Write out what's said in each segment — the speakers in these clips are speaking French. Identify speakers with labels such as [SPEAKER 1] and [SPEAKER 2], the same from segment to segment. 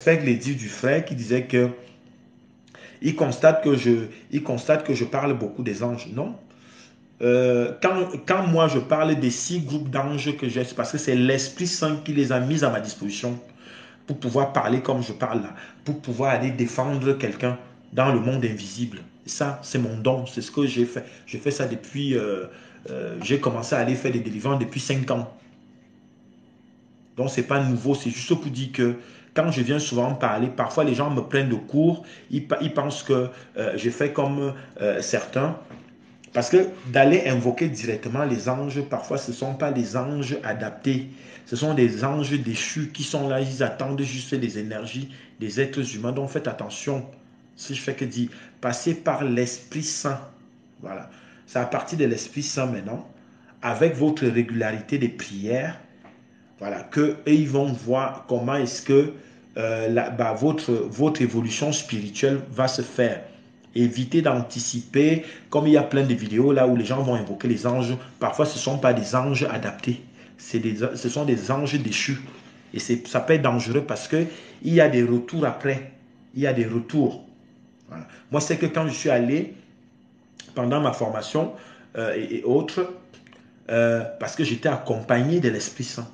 [SPEAKER 1] respecte les dires du frère qui disait que il constate que je parle beaucoup des anges. Non. Quand moi je parle des 6 groupes d'anges que j'ai, c'est parce que c'est l'Esprit Saint qui les a mis à ma disposition pour pouvoir parler comme je parle là, pour pouvoir aller défendre quelqu'un dans le monde invisible. Et ça, c'est mon don, c'est ce que j'ai fait. Je fais ça depuis, j'ai commencé à aller faire des délivrances depuis 5 ans. Donc, c'est pas nouveau, c'est juste pour dire que quand je viens souvent parler, parfois les gens me prennent de court, ils pensent que je fais comme certains. Parce que d'aller invoquer directement les anges, parfois ce ne sont pas les anges adaptés. Ce sont des anges déchus qui sont là, ils attendent juste les énergies des êtres humains. Donc faites attention, si je fais que dire, passez par l'Esprit Saint. Voilà. C'est à partir de l'Esprit Saint maintenant, avec votre régularité des prières, voilà, que ils vont voir comment est-ce que votre évolution spirituelle va se faire. Évitez d'anticiper, comme il y a plein de vidéos là où les gens vont invoquer les anges. Parfois, ce ne sont pas des anges adaptés. Ce sont des anges déchus. Et ça peut être dangereux parce qu'il y a des retours après. Il y a des retours. Voilà. Moi, c'est que quand je suis allé pendant ma formation et autres, parce que j'étais accompagné de l'Esprit Saint.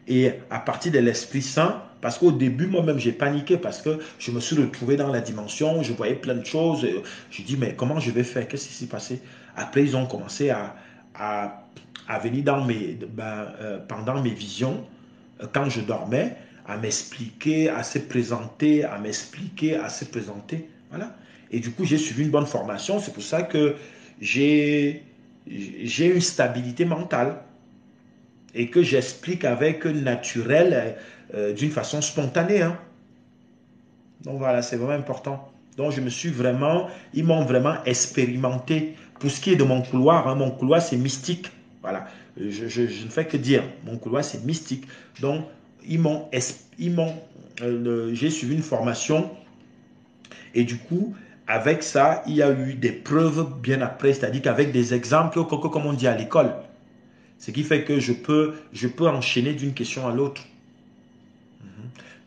[SPEAKER 1] Et à partir de l'Esprit Saint, parce qu'au début, moi-même, j'ai paniqué parce que je me suis retrouvé dans la dimension, je voyais plein de choses. Je dis, mais comment je vais faire? Qu'est-ce qui s'est passé? Après, ils ont commencé à, à venir pendant mes visions, quand je dormais, à m'expliquer, à se présenter, à m'expliquer, à se présenter. Voilà. Et du coup, j'ai suivi une bonne formation. C'est pour ça que j'ai j'ai une stabilité mentale et que j'explique avec naturel, d'une façon spontanée. Hein. Donc voilà, c'est vraiment important. Donc je me suis vraiment, ils m'ont vraiment expérimenté. Pour ce qui est de mon couloir c'est mystique. Voilà, je ne fais que dire, mon couloir c'est mystique. Donc j'ai suivi une formation et du coup, avec ça, il y a eu des preuves bien après, c'est-à-dire qu'avec des exemples, comme on dit à l'école. Ce qui fait que je peux enchaîner d'une question à l'autre.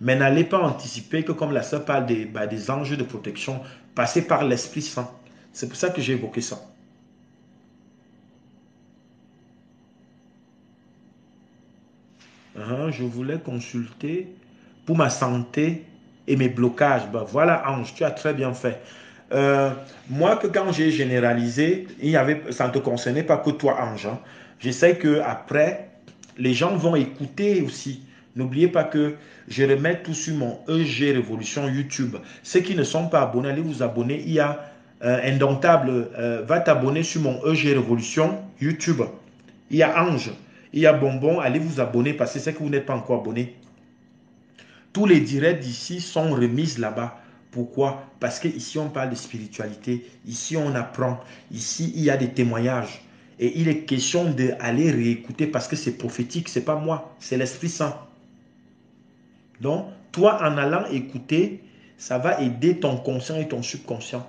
[SPEAKER 1] Mais n'allez pas anticiper que comme la sœur parle des anges de protection, passez par l'Esprit Saint. C'est pour ça que j'ai évoqué ça. Je voulais consulter pour ma santé et mes blocages. Ben voilà, Ange, tu as très bien fait. Euh, Moi, que quand j'ai généralisé, ça ne te concernait pas que toi, Ange. Hein. Je sais que après, les gens vont écouter aussi. N'oubliez pas que je remets tout sur mon EG Révolution YouTube. Ceux qui ne sont pas abonnés, allez vous abonner. Il y a Indomptable, va t'abonner sur mon EG Révolution YouTube. Il y a Ange, il y a Bonbon, allez vous abonner parce que c'est que vous n'êtes pas encore abonné. Tous les directs d'ici sont remises là-bas. Pourquoi? Parce qu'ici, on parle de spiritualité. Ici, on apprend. Ici, il y a des témoignages. Et il est question d'aller réécouter parce que c'est prophétique. Ce n'est pas moi, c'est l'Esprit Saint. Donc, toi, en allant écouter, ça va aider ton conscient et ton subconscient.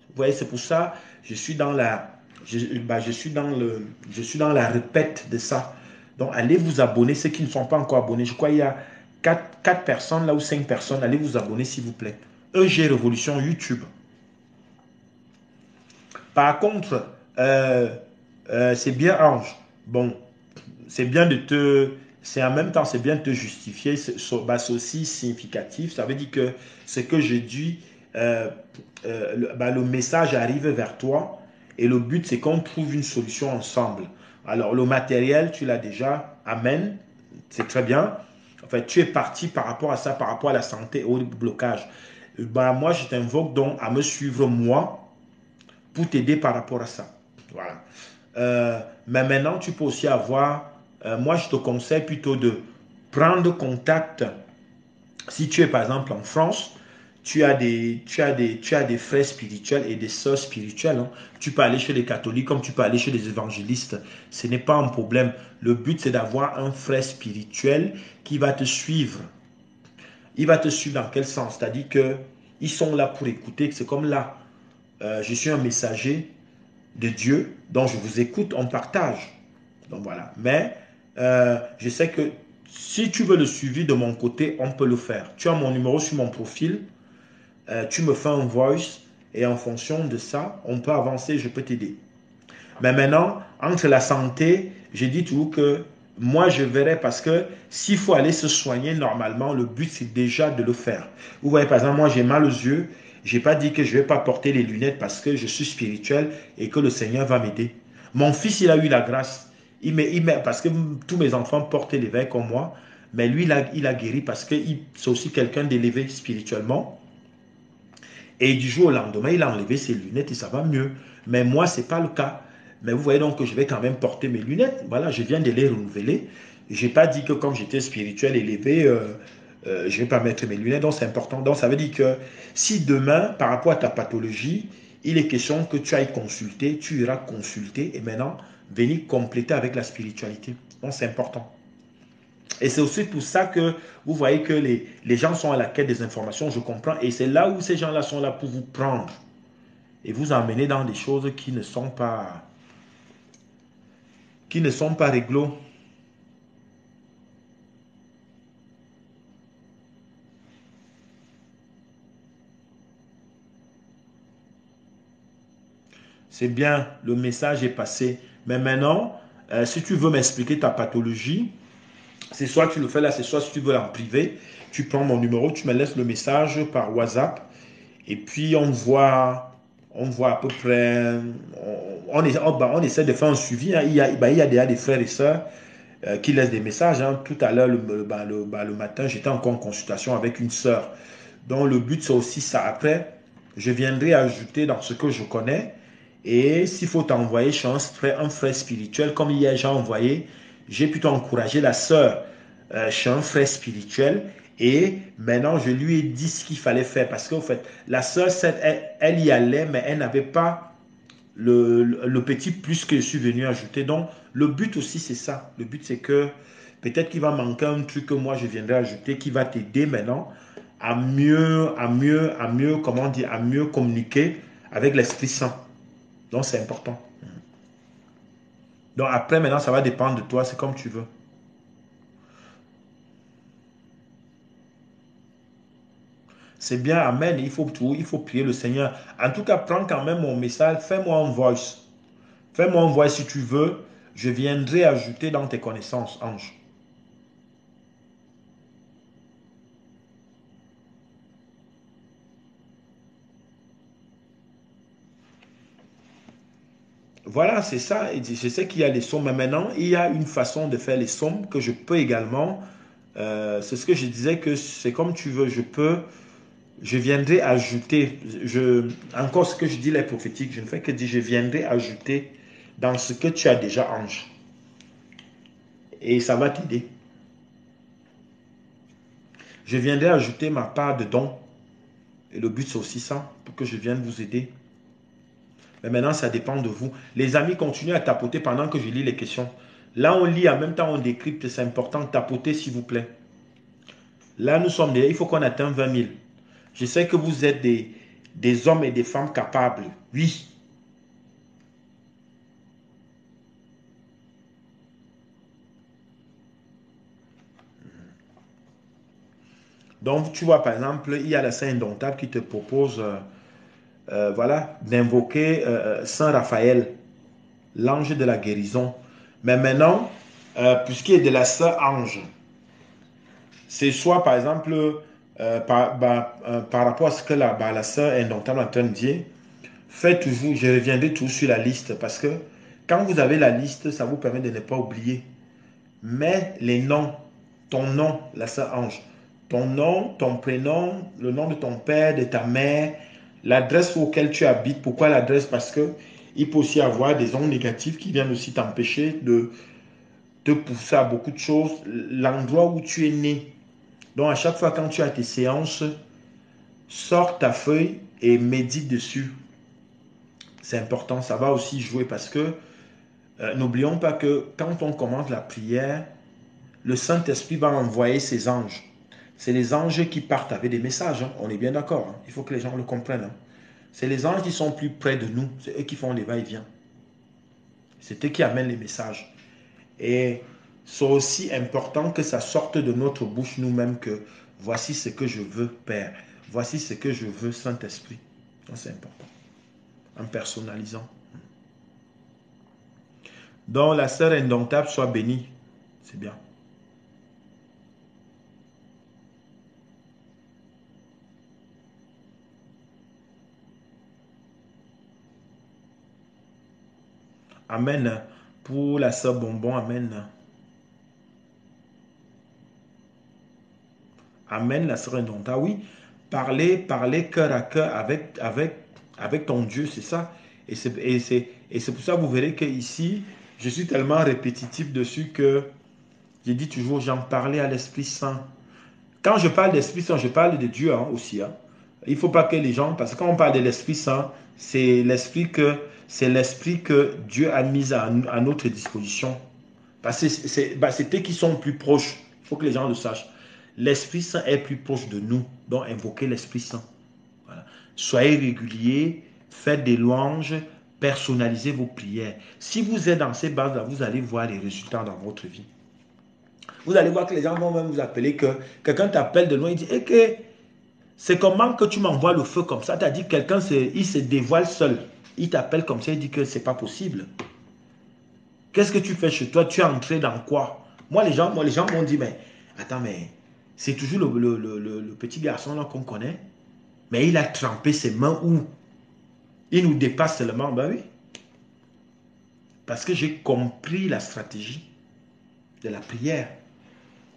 [SPEAKER 1] Vous voyez, c'est pour ça je suis dans je suis dans la répète de ça. Donc, allez vous abonner, ceux qui ne sont pas encore abonnés. Je crois qu'il y a 4 personnes là ou 5 personnes. Allez vous abonner, s'il vous plaît. EG Révolution YouTube. Par contre, c'est bien, Ange. Bon, c'est bien de te... C'est en même temps, c'est bien de te justifier. C'est aussi significatif. Ça veut dire que ce que je dis, le message arrive vers toi et le but, c'est qu'on trouve une solution ensemble. Alors, le matériel, tu l'as déjà. Amen. C'est très bien. En fait, tu es parti par rapport à ça, par rapport à la santé et au blocage. Moi, je t'invoque donc à me suivre, moi, pour t'aider par rapport à ça. Voilà. Mais maintenant, tu peux aussi avoir, moi je te conseille plutôt de prendre contact. Si tu es par exemple en France, tu as des frères spirituels et des sœurs spirituelles. Hein. Tu peux aller chez les catholiques comme tu peux aller chez les évangélistes. Ce n'est pas un problème. Le but, c'est d'avoir un frère spirituel qui va te suivre. Il va te suivre dans quel sens? C'est-à-dire qu'ils sont là pour écouter. C'est comme là, je suis un messager de Dieu, donc je vous écoute, on partage. Donc voilà. Mais je sais que Si tu veux le suivi de mon côté, on peut le faire. Tu as mon numéro sur mon profil, tu me fais un voice et en fonction de ça, on peut avancer, je peux t'aider. Mais maintenant, entre la santé, j'ai dit toujours que moi, je verrai parce que s'il faut aller se soigner normalement, le but, c'est déjà de le faire. Vous voyez, par exemple, moi, j'ai mal aux yeux. Je n'ai pas dit que je ne vais pas porter les lunettes parce que je suis spirituel et que le Seigneur va m'aider. Mon fils, il a eu la grâce. Parce que tous mes enfants portaient les verres comme moi. Mais lui, il a guéri parce que c'est aussi quelqu'un d'élevé spirituellement. Et du jour au lendemain, il a enlevé ses lunettes et ça va mieux. Mais moi, ce n'est pas le cas. Mais vous voyez donc que je vais quand même porter mes lunettes. Voilà, je viens de les renouveler. Je n'ai pas dit que comme j'étais spirituel élevé, je ne vais pas mettre mes lunettes. Donc c'est important. Donc ça veut dire que si demain, par rapport à ta pathologie, il est question que tu ailles consulter, tu iras consulter et maintenant venir compléter avec la spiritualité. Donc c'est important. Et c'est aussi pour ça que vous voyez que les gens sont à la quête des informations, je comprends. Et c'est là où ces gens-là sont là pour vous prendre et vous emmener dans des choses qui ne sont pas réglo. C'est bien, le message est passé. Mais maintenant, si tu veux m'expliquer ta pathologie, c'est soit tu le fais là, c'est soit si tu veux en privé, tu prends mon numéro, tu me laisses le message par WhatsApp et puis on voit à peu près, on essaie de faire un suivi, hein. Il y a déjà des frères et sœurs qui laissent des messages, hein. Tout à l'heure, le matin, j'étais encore en consultation avec une sœur. Donc le but, c'est aussi ça. Après, je viendrai ajouter dans ce que je connais. Et s'il faut t'envoyer chez un frère spirituel, comme hier j'ai envoyé, j'ai plutôt encouragé la sœur chez un frère spirituel. Et maintenant, je lui ai dit ce qu'il fallait faire. Parce qu'en fait, la sœur, elle y allait, mais elle n'avait pas le petit plus que je suis venu ajouter. Donc, le but aussi, c'est ça. Le but, c'est que peut-être qu'il va manquer un truc que moi, je viendrai ajouter, qui va t'aider maintenant comment dire, à mieux communiquer avec l'Esprit Saint. Donc, c'est important. Donc, après, maintenant, ça va dépendre de toi. C'est comme tu veux. C'est bien, amen. Il faut prier le Seigneur. En tout cas, prends quand même mon message. Fais-moi un voice. Fais-moi un voice si tu veux. Je viendrai ajouter dans tes connaissances, ange. Voilà, c'est ça. Et je sais qu'il y a les sommes, mais maintenant, il y a une façon de faire les sommes que je peux également. C'est ce que je disais que c'est comme tu veux. Je viendrai ajouter. Encore ce que je dis les prophétiques, je ne fais que dire, je viendrai ajouter dans ce que tu as déjà, ange. Et ça va t'aider. Je viendrai ajouter ma part de don. Et le but, c'est aussi ça, pour que je vienne vous aider. Mais maintenant, ça dépend de vous. Les amis, continuez à tapoter pendant que je lis les questions. Là, on lit, en même temps, on décrypte. C'est important. Tapotez, s'il vous plaît. Là, nous sommes déjà, il faut qu'on atteigne 20 000. Je sais que vous êtes des hommes et des femmes capables. Oui. Donc, tu vois, par exemple, il y a la Saint Indomptable qui te propose, voilà, d'invoquer Saint Raphaël, l'ange de la guérison. Mais maintenant, puisqu'il est de la Saint Ange, c'est soit, par exemple, par rapport à ce que la Saint Indomptable est en train de dire, faites toujours, je reviendrai toujours sur la liste parce que quand vous avez la liste, ça vous permet de ne pas oublier. Mais les noms, ton nom, la Saint Ange, ton nom, ton prénom, le nom de ton père, de ta mère, l'adresse auquel tu habites. Pourquoi l'adresse? Parce que il peut aussi avoir des ondes négatives qui viennent aussi t'empêcher de te pousser à beaucoup de choses. L'endroit où tu es né. Donc à chaque fois quand tu as tes séances, sors ta feuille et médite dessus. C'est important, ça va aussi jouer parce que n'oublions pas que quand on commence la prière, le Saint-Esprit va envoyer ses anges. C'est les anges qui partent avec des messages, hein. On est bien d'accord, hein. Il faut que les gens le comprennent, hein. C'est les anges qui sont plus près de nous. C'est eux qui font les va-et-vient. C'est eux qui amènent les messages. Et c'est aussi important que ça sorte de notre bouche nous-mêmes que voici ce que je veux, Père. Voici ce que je veux, Saint-Esprit. C'est important. En personnalisant. Donc, la sœur indomptable soit bénie. C'est bien. Amen. Pour la sœur Bonbon, Amen. Amen, la sœur indomptable. Oui, parler cœur à cœur avec ton Dieu, c'est ça. Et c'est pour ça que vous verrez que ici, je suis tellement répétitif dessus que je dis toujours, j'en parlais à l'Esprit Saint. Quand je parle d'Esprit Saint, je parle de Dieu aussi. Hein. Il ne faut pas que les gens, parce que quand on parle de l'Esprit Saint, c'est l'esprit que Dieu a mis à notre disposition. Parce que c'est eux qui sont plus proches. Il faut que les gens le sachent. L'Esprit Saint est plus proche de nous. Donc, invoquez l'Esprit Saint. Voilà. Soyez réguliers, faites des louanges, personnalisez vos prières. Si vous êtes dans ces bases-là, vous allez voir les résultats dans votre vie. Vous allez voir que les gens vont même vous appeler, que quelqu'un t'appelle de loin, il dit, eh, que c'est comment que tu m'envoies le feu comme ça? Tu as dit que quelqu'un, il se dévoile seul. Il t'appelle comme ça, il dit que c'est pas possible. Qu'est-ce que tu fais chez toi? Tu es entré dans quoi? Moi, les gens m'ont dit, mais attends, mais c'est toujours le petit garçon là qu'on connaît. Mais il a trempé ses mains où? Il nous dépasse seulement. Ben oui. Parce que j'ai compris la stratégie de la prière.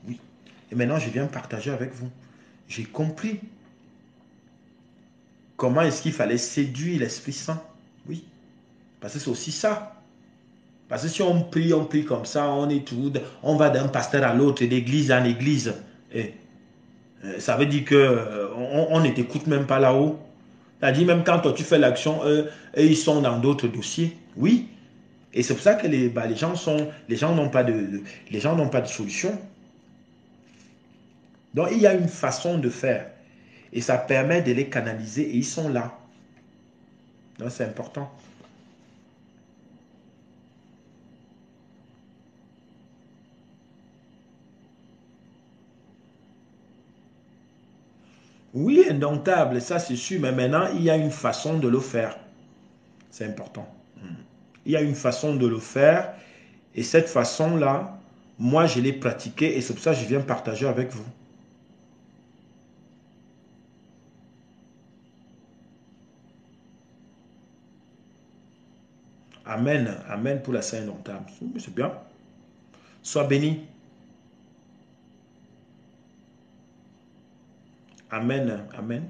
[SPEAKER 1] Oui. Et maintenant, je viens partager avec vous. J'ai compris comment est-ce qu'il fallait séduire l'Esprit Saint. Oui. Parce que c'est aussi ça. Parce que si on prie comme ça, on va d'un pasteur à l'autre, d'église en église. Et ça veut dire que on ne t'écoute même pas là-haut. C'est-à-dire même quand toi tu fais l'action, eux, ils sont dans d'autres dossiers. Oui. Et c'est pour ça que les gens n'ont pas les gens n'ont pas de solution. Donc il y a une façon de faire. Et ça permet de les canaliser et ils sont là. Donc c'est important. Oui, indomptable, ça c'est sûr, mais maintenant il y a une façon de le faire. C'est important. Il y a une façon de le faire et cette façon-là, moi je l'ai pratiquée et c'est pour ça que je viens partager avec vous. Amen, amen pour la Sainte indomptable. C'est bien. Sois béni. Amen, amen.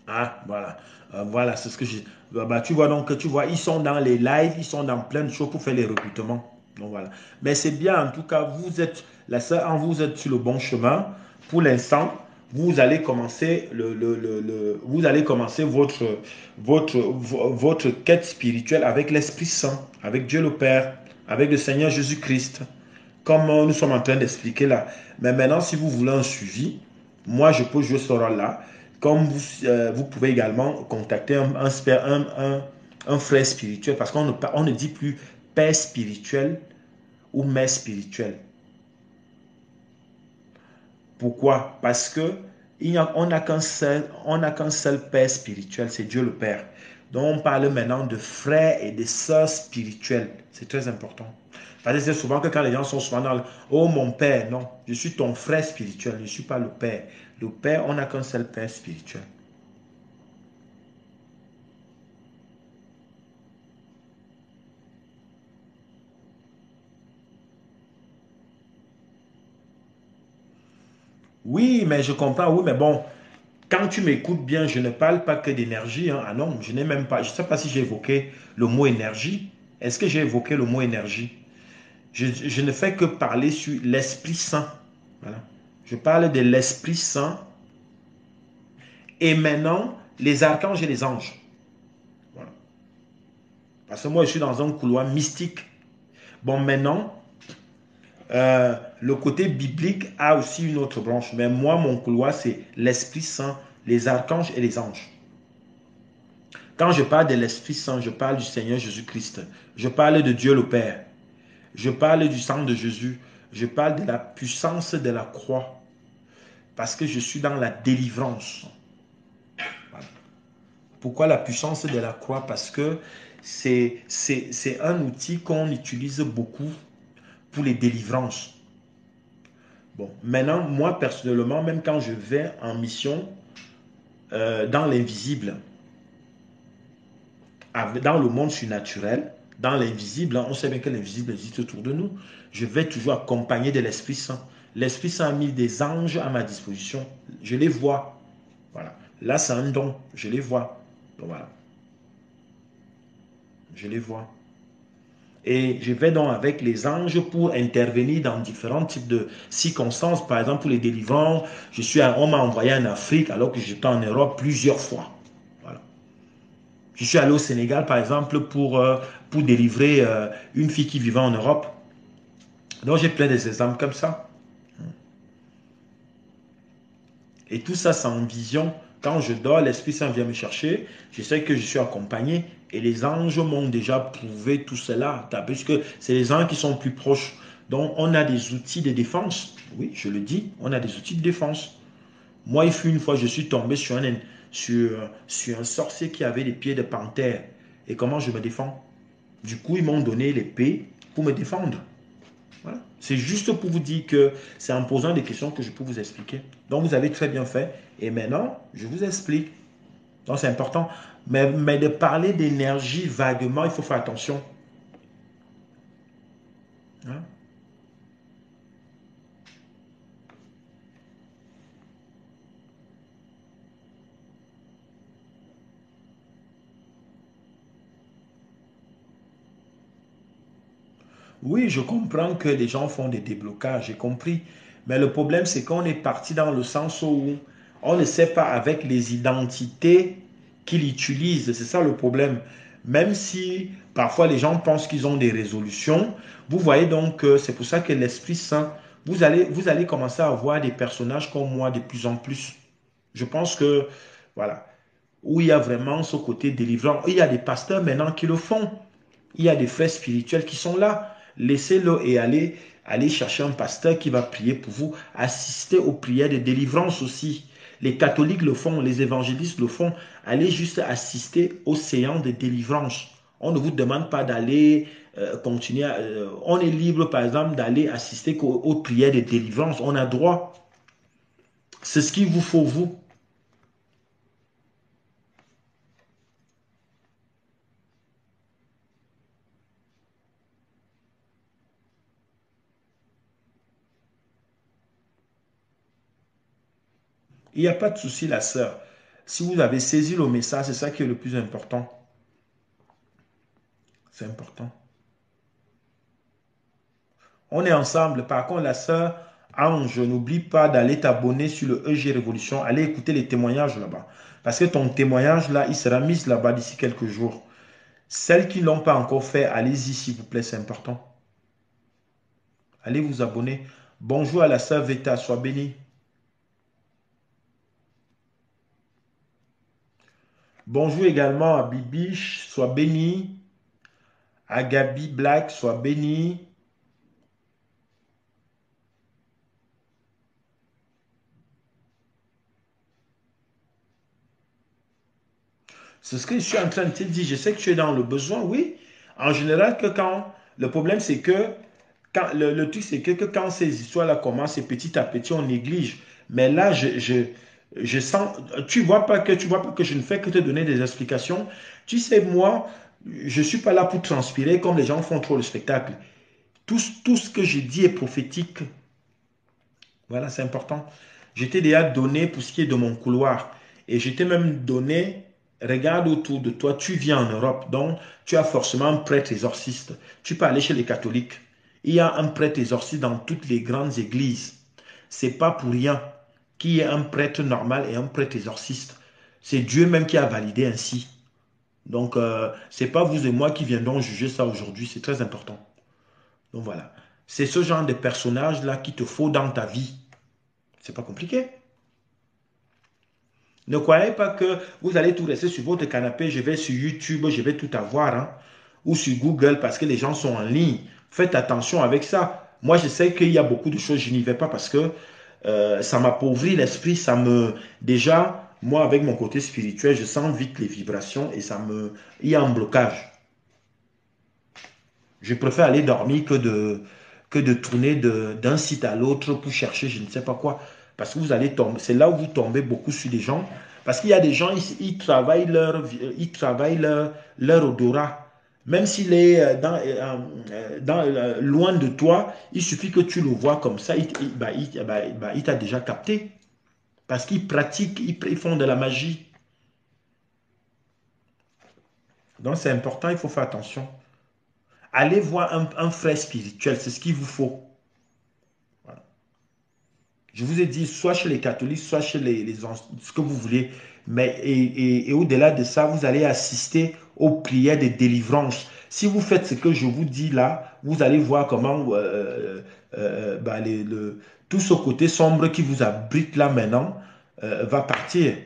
[SPEAKER 1] Ah, voilà. Voilà, c'est ce que j'ai. Bah, tu vois donc, tu vois, ils sont dans les lives, ils sont dans plein de choses pour faire les recrutements. Donc voilà. Mais c'est bien, en tout cas, vous êtes, la sœur, vous êtes sur le bon chemin. Pour l'instant, vous allez commencer vous allez commencer votre quête spirituelle avec l'Esprit Saint, avec Dieu le Père, avec le Seigneur Jésus-Christ, comme nous sommes en train d'expliquer là. Mais maintenant, si vous voulez un suivi, moi, je peux jouer ce rôle-là. Comme vous pouvez également contacter un frère spirituel, parce on ne dit plus père spirituel ou mère spirituelle. Pourquoi? Parce que on n'a qu'un seul père spirituel, c'est Dieu le Père. Donc on parle maintenant de frères et de sœurs spirituels. C'est très important. Parce que c'est souvent que quand les gens sont souvent dans oh mon père, non, je suis ton frère spirituel, je ne suis pas le père. Le père, on n'a qu'un seul père spirituel. Oui, mais je comprends, oui, mais bon, quand tu m'écoutes bien, je ne parle pas que d'énergie. Hein. Ah non, je n'ai même pas, je ne sais pas si j'ai évoqué le mot énergie. Est-ce que j'ai évoqué le mot énergie? Je ne fais que parler sur l'Esprit Saint. Voilà. Je parle de l'Esprit Saint et maintenant les archanges et les anges. Voilà. Parce que moi, je suis dans un couloir mystique. Bon, maintenant, Le côté biblique a aussi une autre branche. Mais moi, mon couloir, c'est l'Esprit Saint, les archanges et les anges. Quand je parle de l'Esprit Saint, je parle du Seigneur Jésus-Christ. Je parle de Dieu le Père. Je parle du sang de Jésus. Je parle de la puissance de la croix. Parce que je suis dans la délivrance. Voilà. Pourquoi la puissance de la croix? Parce que c'est un outil qu'on utilise beaucoup pour les délivrances. Bon, maintenant, moi personnellement, même quand je vais en mission dans l'invisible, dans le monde surnaturel, dans l'invisible, on sait bien que l'invisible existe autour de nous, je vais toujours accompagné de l'Esprit Saint. L'Esprit Saint a mis des anges à ma disposition. Je les vois. Voilà. Là, c'est un don. Je les vois. Donc voilà. Je les vois. Et je vais donc avec les anges pour intervenir dans différents types de circonstances. Par exemple, pour les délivrants, on m'a envoyé en Afrique alors que j'étais en Europe plusieurs fois. Voilà. Je suis allé au Sénégal, par exemple, pour délivrer une fille qui vivait en Europe. Donc, j'ai plein d'exemples comme ça. Et tout ça, c'est en vision. Quand je dors, l'Esprit Saint vient me chercher. Je sais que je suis accompagné. Et les anges m'ont déjà prouvé tout cela. Puisque c'est les anges qui sont plus proches. Donc, on a des outils de défense. Oui, je le dis, on a des outils de défense. Moi, il fut une fois, je suis tombé sur un sorcier qui avait des pieds de panthère. Et comment je me défends? Du coup, ils m'ont donné l'épée pour me défendre. Voilà. C'est juste pour vous dire que c'est en posant des questions que je peux vous expliquer. Donc, vous avez très bien fait. Et maintenant, je vous explique. Donc, c'est important. Mais de parler d'énergie vaguement, il faut faire attention. Hein? Oui, je comprends que les gens font des déblocages, j'ai compris. Mais le problème, c'est qu'on est parti dans le sens où on ne sait pas avec les identités qu'il utilise. C'est ça le problème. Même si parfois les gens pensent qu'ils ont des résolutions, vous voyez donc que c'est pour ça que l'Esprit Saint, vous allez commencer à avoir des personnages comme moi de plus en plus. Je pense que, voilà, où il y a vraiment ce côté délivrant. Il y a des pasteurs maintenant qui le font. Il y a des frères spirituels qui sont là. Laissez-le et allez chercher un pasteur qui va prier pour vous. Assistez aux prières de délivrance aussi. Les catholiques le font, les évangélistes le font. Allez juste assister aux séances de délivrance. On ne vous demande pas d'aller continuer. On est libre, par exemple, d'aller assister aux prières de délivrance. On a droit. C'est ce qu'il vous faut, vous. Il n'y a pas de souci, la sœur. Si vous avez saisi le message, c'est ça qui est le plus important. C'est important. On est ensemble. Par contre, la sœur Ange, n'oublie pas d'aller t'abonner sur le EG Révolution. Allez écouter les témoignages là-bas. Parce que ton témoignage là, il sera mis là-bas d'ici quelques jours. Celles qui ne l'ont pas encore fait, allez-y s'il vous plaît, c'est important. Allez vous abonner. Bonjour à la sœur Veta, sois bénie. Bonjour également à Bibiche, sois bénie. À Gabi Black, sois bénie. C'est ce que je suis en train de te dire. Je sais que tu es dans le besoin, oui. En général, que quand le problème, c'est que quand, le truc, c'est que quand ces histoires-là commencent, et petit à petit, on néglige. Mais là, je sens, tu vois pas que je ne fais que te donner des explications. Tu sais, moi, je ne suis pas là pour transpirer comme les gens font trop le spectacle. Tout ce que je dis est prophétique. Voilà, c'est important. Je t'ai déjà donné pour ce qui est de mon couloir. Et je t'ai même donné, regarde autour de toi, tu viens en Europe, donc tu as forcément un prêtre exorciste. Tu peux aller chez les catholiques. Il y a un prêtre exorciste dans toutes les grandes églises. C'est pas pour rien qu'il y ait un prêtre normal et un prêtre exorciste. C'est Dieu même qui a validé ainsi. Donc, c'est pas vous et moi qui viendrons juger ça aujourd'hui. C'est très important. Donc voilà. C'est ce genre de personnage-là qu'il te faut dans ta vie. C'est pas compliqué. Ne croyez pas que vous allez tout rester sur votre canapé, je vais sur YouTube, je vais tout avoir, hein, ou sur Google parce que les gens sont en ligne. Faites attention avec ça. Moi, je sais qu'il y a beaucoup de choses, je n'y vais pas parce que ça m'appauvrit l'esprit, ça me... Déjà, moi, avec mon côté spirituel, je sens vite les vibrations et ça me... Il y a un blocage. Je préfère aller dormir que de tourner d'un site à l'autre pour chercher je ne sais pas quoi. Parce que vous allez tomber, c'est là où vous tombez beaucoup sur des gens. Parce qu'il y a des gens, ils travaillent leur odorat. Même s'il est loin de toi, il suffit que tu le vois comme ça, il t'a déjà capté. Parce qu'ils pratiquent, ils font de la magie. Donc c'est important, il faut faire attention. Allez voir un frère spirituel, c'est ce qu'il vous faut. Je vous ai dit, soit chez les catholiques, soit chez ce que vous voulez. Mais, et au-delà de ça, vous allez assister aux prières de délivrance. Si vous faites ce que je vous dis là, vous allez voir comment tout ce côté sombre qui vous abrite là maintenant va partir.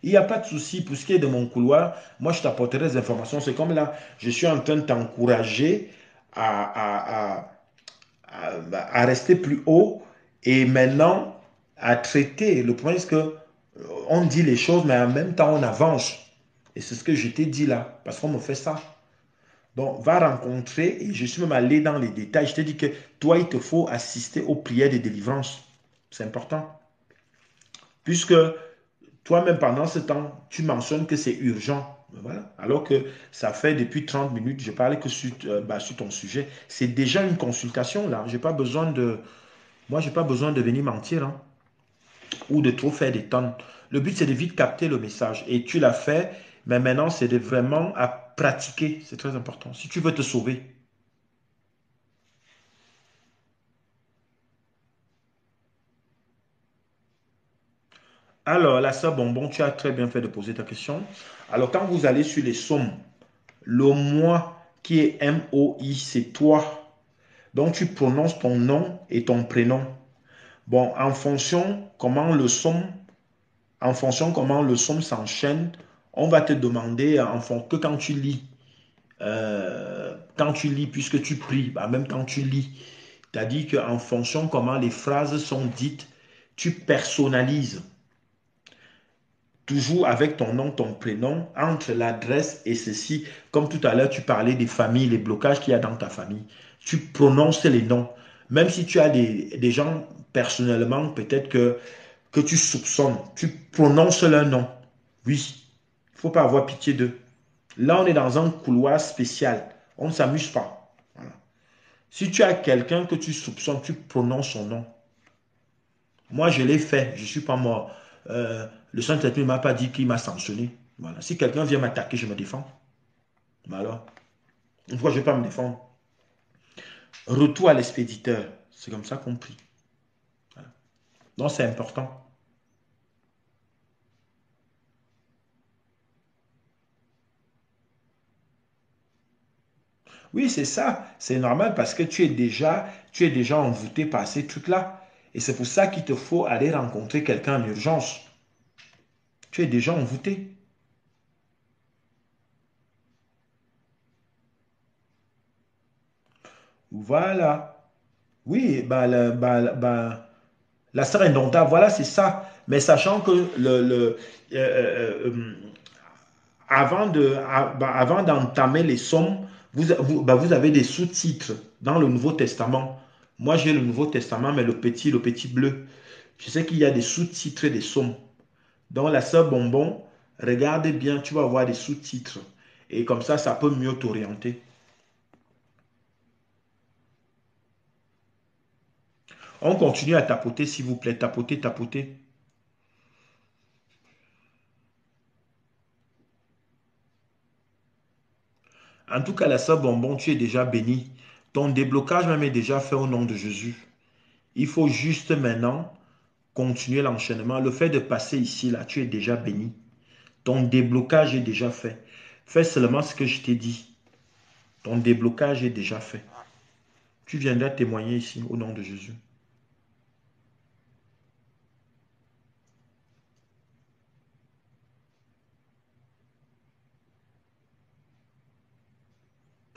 [SPEAKER 1] Il n'y a pas de souci pour ce qui est de mon couloir. Moi, je t'apporterai des informations. C'est comme là, je suis en train de t'encourager à rester plus haut et maintenant à traiter. Le problème, c'est que on dit les choses, mais en même temps, on avance. Et c'est ce que je t'ai dit là, parce qu'on me fait ça. Donc, va rencontrer, et je suis même allé dans les détails. Je t'ai dit que toi, il te faut assister aux prières de délivrance. C'est important. Puisque toi-même, pendant ce temps, tu mentionnes que c'est urgent. Voilà. Alors que ça fait depuis 30 minutes, je parlais que sur ton sujet. C'est déjà une consultation là. J'ai pas besoin de, moi, j'ai pas besoin de venir mentir, hein, ou de trop faire des tonnes. Le but, c'est de vite capter le message. Et tu l'as fait, mais maintenant, c'est de vraiment à pratiquer. C'est très important. Si tu veux te sauver. Alors, là, ça, bonbon, tu as très bien fait de poser ta question. Alors, quand vous allez sur les sommes, le moi qui est M-O-I, c'est toi. Donc, tu prononces ton nom et ton prénom. Bon, en fonction comment le somme s'enchaîne, on va te demander que quand tu lis, puisque tu pries, bah, même quand tu lis, c'est-à-dire qu'en fonction comment les phrases sont dites, tu personnalises. Toujours avec ton nom, ton prénom, entre l'adresse et ceci. Comme tout à l'heure, tu parlais des familles, les blocages qu'il y a dans ta famille. Tu prononces les noms. Même si tu as des gens personnellement, peut-être que tu soupçonnes, tu prononces leur nom. Oui, il ne faut pas avoir pitié d'eux. Là, on est dans un couloir spécial. On ne s'amuse pas. Voilà. Si tu as quelqu'un que tu soupçonnes, tu prononces son nom. Moi, je l'ai fait. Je ne suis pas mort. Le Saint-Esprit ne m'a pas dit qu'il m'a sanctionné. Voilà. Si quelqu'un vient m'attaquer, je me défends. Mais alors, une fois, je ne vais pas me défendre. Retour à l'expéditeur. C'est comme ça qu'on prie. Voilà. Donc, c'est important. Oui, c'est ça. C'est normal parce que tu es déjà envoûté par ces trucs-là. Et c'est pour ça qu'il te faut aller rencontrer quelqu'un en urgence. Tu es déjà envoûté. Voilà. Oui, la sœur indomptable, voilà, c'est ça. Mais sachant que avant d'entamer les sommes, vous avez des sous-titres dans le Nouveau Testament. Moi, j'ai le Nouveau Testament, mais le petit bleu. Je sais qu'il y a des sous-titres des sommes. Donc, la sœur Bonbon, regarde bien, tu vas voir des sous-titres. Et comme ça peut mieux t'orienter. On continue à tapoter, s'il vous plaît. Tapoter, tapoter. En tout cas, la sœur Bonbon, tu es déjà bénie. Ton déblocage même est déjà fait au nom de Jésus. Il faut juste maintenant continuer l'enchaînement. Le fait de passer ici, là, tu es déjà béni. Ton déblocage est déjà fait. Fais seulement ce que je t'ai dit. Ton déblocage est déjà fait. Tu viendras témoigner ici au nom de Jésus.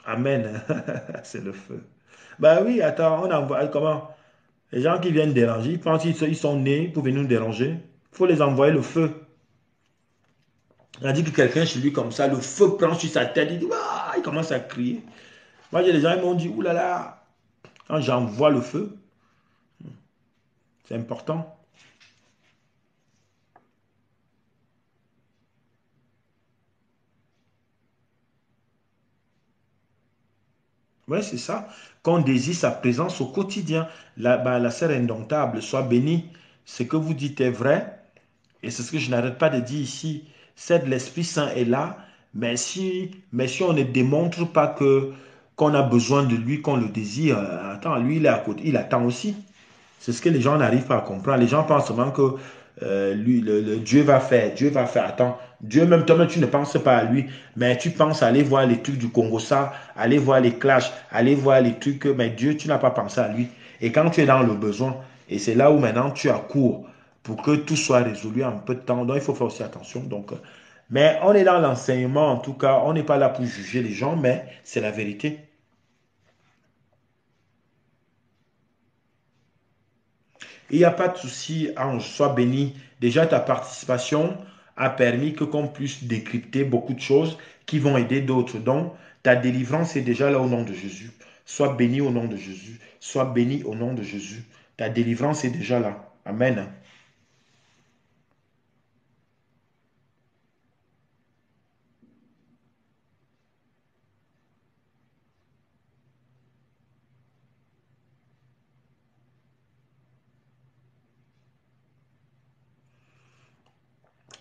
[SPEAKER 1] Amen. C'est le feu. Bah oui, attends, on envoie comment? Les gens qui viennent déranger, ils pensent qu'ils sont nés pour venir nous déranger. Il faut les envoyer le feu. On a dit que quelqu'un chez lui comme ça, le feu prend sur sa tête, il dit, ah, il commence à crier. Moi, j'ai des gens qui m'ont dit, oulala, quand j'envoie le feu, c'est important. Oui, c'est ça. Qu'on désire sa présence au quotidien. La sœur indomptable, soit bénie. Ce que vous dites est vrai. Et c'est ce que je n'arrête pas de dire ici. C'est de l'Esprit Saint est là. Mais si on ne démontre pas qu'on a besoin de lui, qu'on le désire, attends, lui, il est à côté. Il attend aussi. C'est ce que les gens n'arrivent pas à comprendre. Les gens pensent seulement que lui, Dieu va faire. Dieu va faire. Attends, Dieu, même toi-même, tu ne penses pas à lui. Mais tu penses à aller voir les trucs du Congo, ça, aller voir les clashs, aller voir les trucs. Mais Dieu, tu n'as pas pensé à lui. Et quand tu es dans le besoin, et c'est là où maintenant tu accours pour que tout soit résolu en peu de temps. Donc, il faut faire aussi attention. Donc, mais on est dans l'enseignement, en tout cas. On n'est pas là pour juger les gens, mais c'est la vérité. Il n'y a pas de souci, Ange, sois béni. Déjà, ta participation a permis que qu'on puisse décrypter beaucoup de choses qui vont aider d'autres. Donc, ta délivrance est déjà là au nom de Jésus. Sois béni au nom de Jésus. Sois béni au nom de Jésus. Ta délivrance est déjà là. Amen.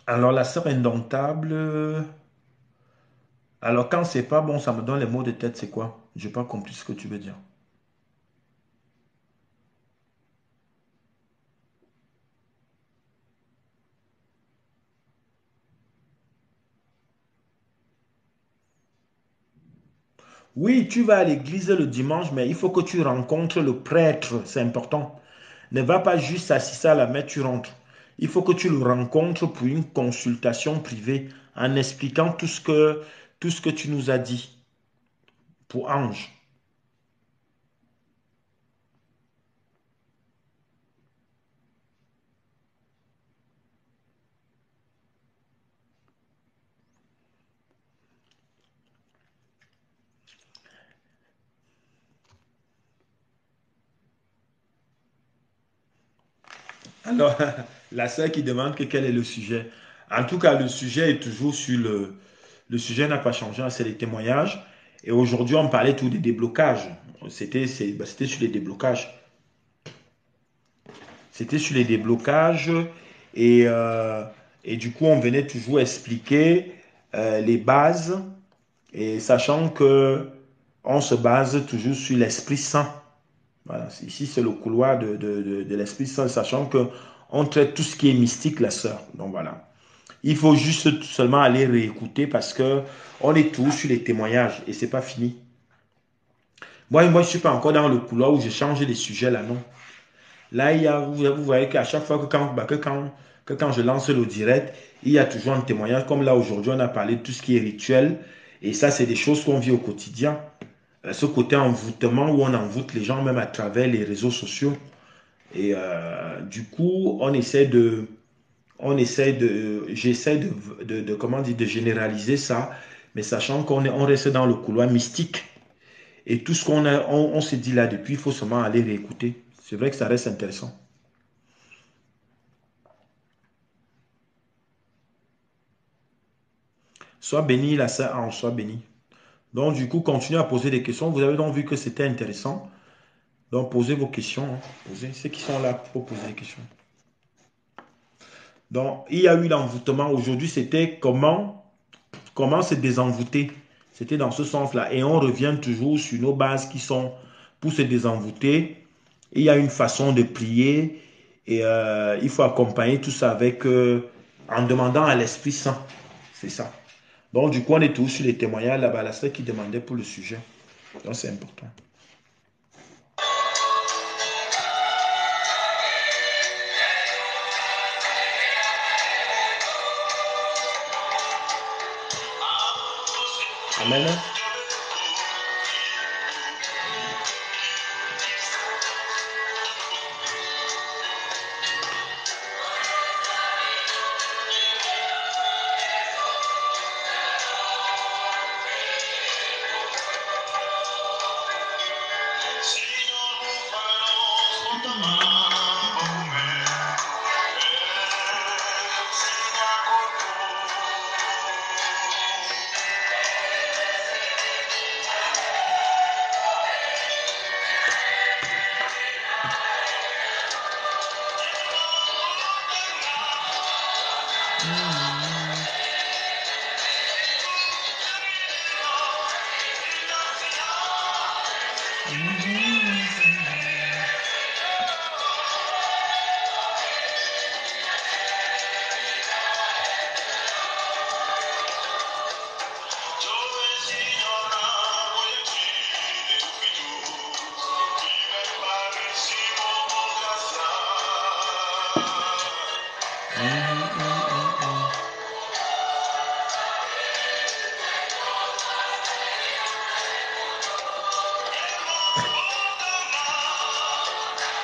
[SPEAKER 1] Alors, la sœur indomptable, alors quand c'est pas bon, ça me donne les mots de tête, c'est quoi? Je n'ai pas compris ce que tu veux dire. Oui, tu vas à l'église le dimanche, mais il faut que tu rencontres le prêtre, c'est important. Ne va pas juste assister à la messe, tu rentres. Il faut que tu le rencontres pour une consultation privée en expliquant tout ce que tu nous as dit pour Ange. Alors, la sœur qui demande quel est le sujet. En tout cas, le sujet est toujours sur le... Le sujet n'a pas changé, hein, c'est les témoignages. Et aujourd'hui, on parlait tout des déblocages. C'était sur les déblocages. C'était sur les déblocages et, euh, et du coup, on venait toujours expliquer les bases et sachant que on se base toujours sur l'Esprit Saint. Voilà, ici, c'est le couloir de l'Esprit Saint, sachant que on traite tout ce qui est mystique, la sœur. Donc voilà. Il faut juste tout seulement aller réécouter parce que on est tous sur les témoignages et c'est pas fini. Moi, je suis pas encore dans le couloir où je change les sujets là, non. Là, vous voyez qu'à chaque fois que quand je lance le direct, il y a toujours un témoignage. Comme là, aujourd'hui, on a parlé de tout ce qui est rituel. Et ça, c'est des choses qu'on vit au quotidien. Ce côté envoûtement où on envoûte les gens même à travers les réseaux sociaux. Et du coup, j'essaie comment dire, de généraliser ça, mais sachant on reste dans le couloir mystique. Et tout ce on se dit là depuis, il faut seulement aller réécouter. C'est vrai que ça reste intéressant. Sois béni, la sœur Ange, sois béni. Donc, du coup, continuez à poser des questions. Vous avez donc vu que c'était intéressant. Donc, posez vos questions, hein. Posez ceux qui sont là pour poser des questions. Donc, il y a eu l'envoûtement. Aujourd'hui, c'était comment se désenvoûter. C'était dans ce sens-là. Et on revient toujours sur nos bases qui sont pour se désenvoûter. Il y a une façon de prier. Et il faut accompagner tout ça en demandant à l'Esprit Saint. C'est ça. Donc, du coup, on est tous sur les témoignages là-bas, la seule qui demandait pour le sujet. Donc, c'est important. Amen.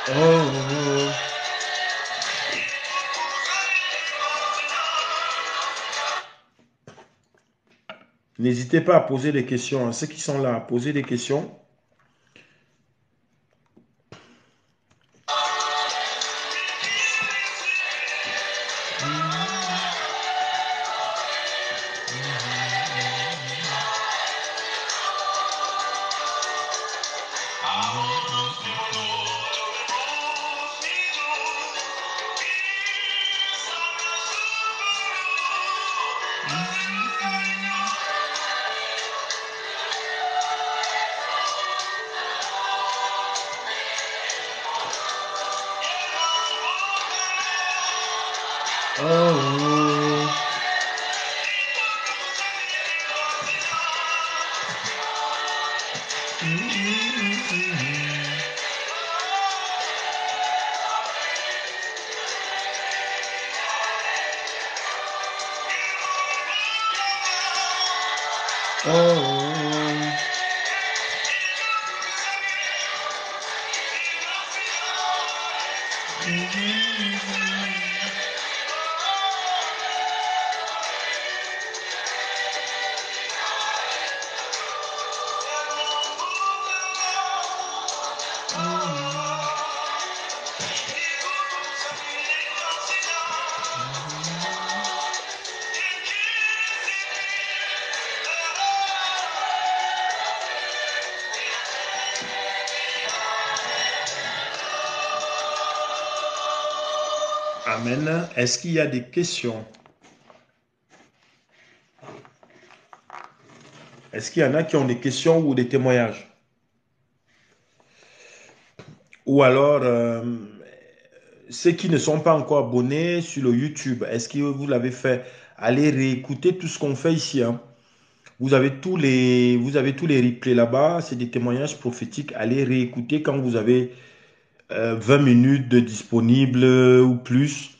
[SPEAKER 1] Oh. N'hésitez pas à poser des questions. Ceux qui sont là, à poser des questions. Oh. Oh. Amen. Est-ce qu'il y a des questions? Est-ce qu'il y en a qui ont des questions ou des témoignages? Ou alors, ceux qui ne sont pas encore abonnés sur le YouTube, est-ce que vous l'avez fait? Allez réécouter tout ce qu'on fait ici, hein. Vous avez tous les replays là-bas. C'est des témoignages prophétiques. Allez réécouter quand vous avez 20 minutes de disponible ou plus.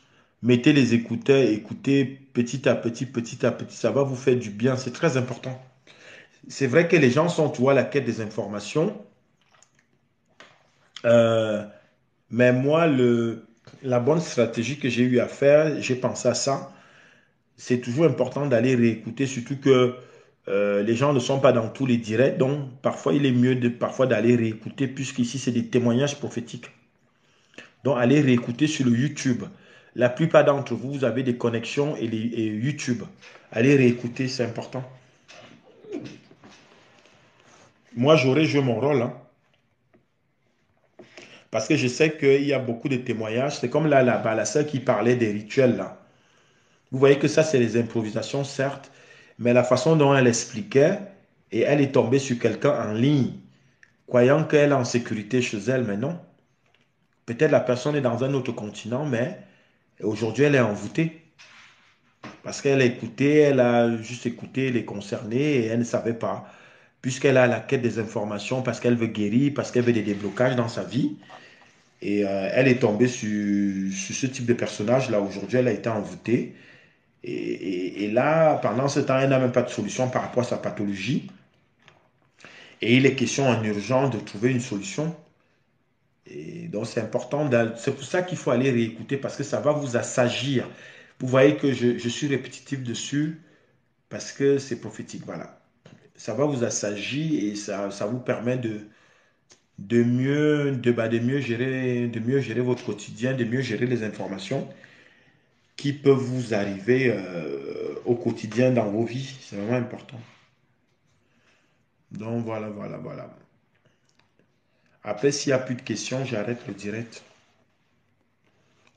[SPEAKER 1] Mettez les écouteurs, écoutez petit à petit, petit à petit. Ça va vous faire du bien. C'est très important. C'est vrai que les gens sont, tu vois, à la quête des informations. Euh, mais moi, la bonne stratégie que j'ai eu à faire, j'ai pensé à ça. C'est toujours important d'aller réécouter, surtout que les gens ne sont pas dans tous les directs. Donc, parfois, il est mieux parfois d'aller réécouter, puisqu'ici, c'est des témoignages prophétiques. Donc, allez réécouter sur le YouTube. La plupart d'entre vous, vous avez des connexions et YouTube. Allez réécouter, c'est important. Moi, j'aurais joué mon rôle, hein, parce que je sais qu'il y a beaucoup de témoignages. C'est comme là, là-bas, la sœur qui parlait des rituels, là. Vous voyez que ça, c'est les improvisations, certes, mais la façon dont elle expliquait, et elle est tombée sur quelqu'un en ligne, croyant qu'elle est en sécurité chez elle, mais non. Peut-être la personne est dans un autre continent, mais aujourd'hui, elle est envoûtée. Parce qu'elle a écouté, elle a juste écouté les concernés et elle ne savait pas. Puisqu'elle a la quête des informations, parce qu'elle veut guérir, parce qu'elle veut des déblocages dans sa vie. Et elle est tombée sur ce type de personnage-là. Aujourd'hui, elle a été envoûtée. Et là, pendant ce temps, elle n'a même pas de solution par rapport à sa pathologie. Et il est question en urgence de trouver une solution. Et donc, c'est important. C'est pour ça qu'il faut aller réécouter parce que ça va vous assagir. Vous voyez que je suis répétitif dessus parce que c'est prophétique. Voilà. Ça va vous assagir et ça vous permet de mieux gérer votre quotidien, de mieux gérer les informations qui peuvent vous arriver au quotidien dans vos vies. C'est vraiment important. Donc, voilà, voilà, voilà. Après, s'il n'y a plus de questions, j'arrête le direct.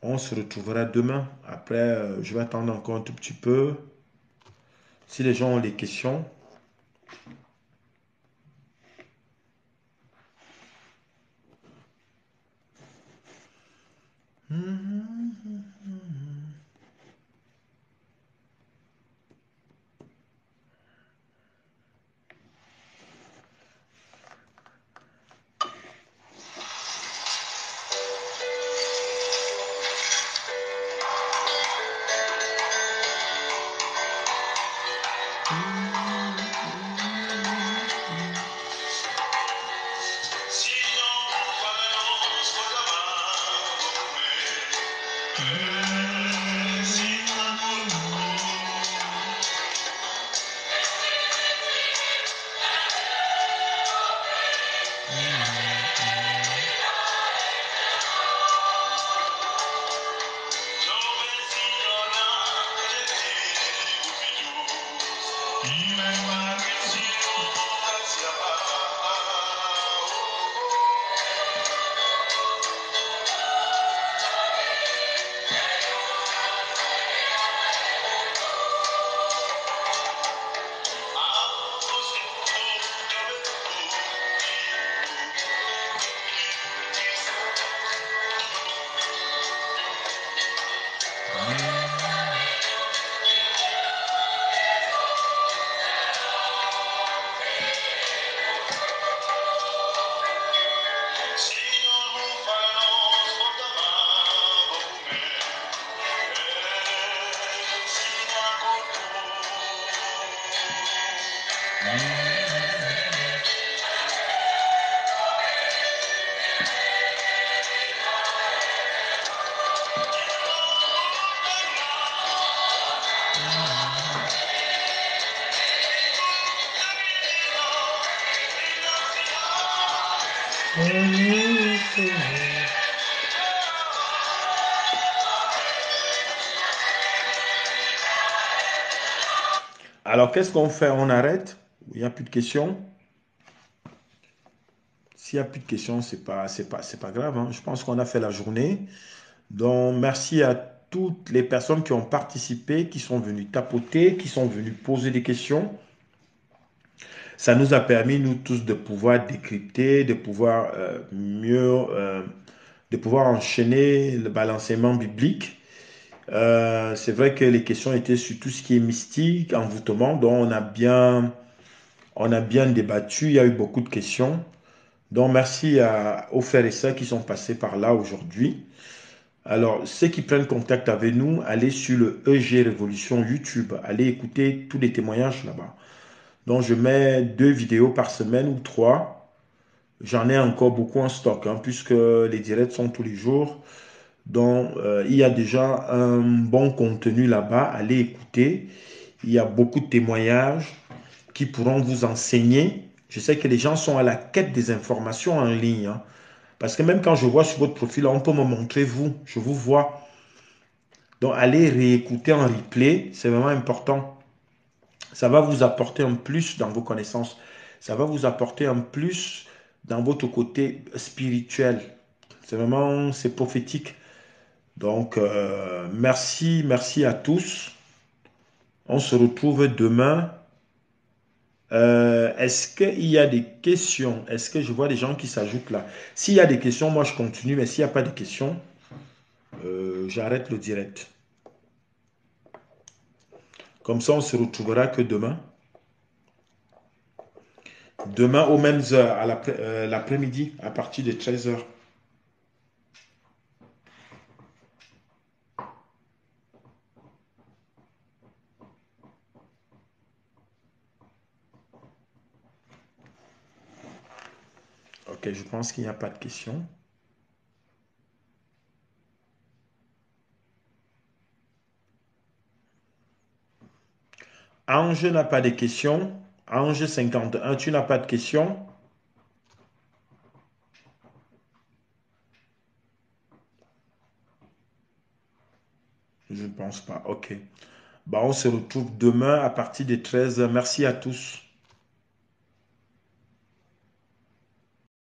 [SPEAKER 1] On se retrouvera demain. Après, je vais attendre encore un tout petit peu. Si les gens ont des questions. Alors, qu'est-ce qu'on fait? On arrête? Il n'y a plus de questions? S'il n'y a plus de questions, c'est pas grave, hein. Je pense qu'on a fait la journée. Donc, merci à toutes les personnes qui ont participé, qui sont venues tapoter, qui sont venues poser des questions. Ça nous a permis, nous tous, de pouvoir décrypter, de pouvoir de pouvoir enchaîner le balancement biblique. C'est vrai que les questions étaient sur tout ce qui est mystique, envoûtement, donc on a bien débattu, il y a eu beaucoup de questions. Donc merci aux frères et sœurs qui sont passés par là aujourd'hui. Alors, ceux qui prennent contact avec nous, allez sur le EG Révolution YouTube, allez écouter tous les témoignages là-bas. Donc, je mets 2 vidéos par semaine ou 3. J'en ai encore beaucoup en stock, hein, puisque les directs sont tous les jours. Donc, il y a déjà un bon contenu là-bas. Allez écouter. Il y a beaucoup de témoignages qui pourront vous enseigner. Je sais que les gens sont à la quête des informations en ligne, hein. Parce que même quand je vois sur votre profil, on peut me montrer vous. Je vous vois. Donc, allez réécouter en replay. C'est vraiment important. Ça va vous apporter un plus dans vos connaissances. Ça va vous apporter un plus dans votre côté spirituel. C'est prophétique. Donc, merci, merci à tous. On se retrouve demain. Est-ce qu'il y a des questions? Est-ce que je vois des gens qui s'ajoutent là? S'il y a des questions, moi je continue, mais s'il n'y a pas de questions, j'arrête le direct. Comme ça, on se retrouvera que demain. Demain aux mêmes heures, à l'après-midi, à partir de 13h. Ok, je pense qu'il n'y a pas de questions. Ange n'a pas de questions. Ange 51, tu n'as pas de questions? Je ne pense pas. Ok. Bah, on se retrouve demain à partir de 13h. Merci à tous.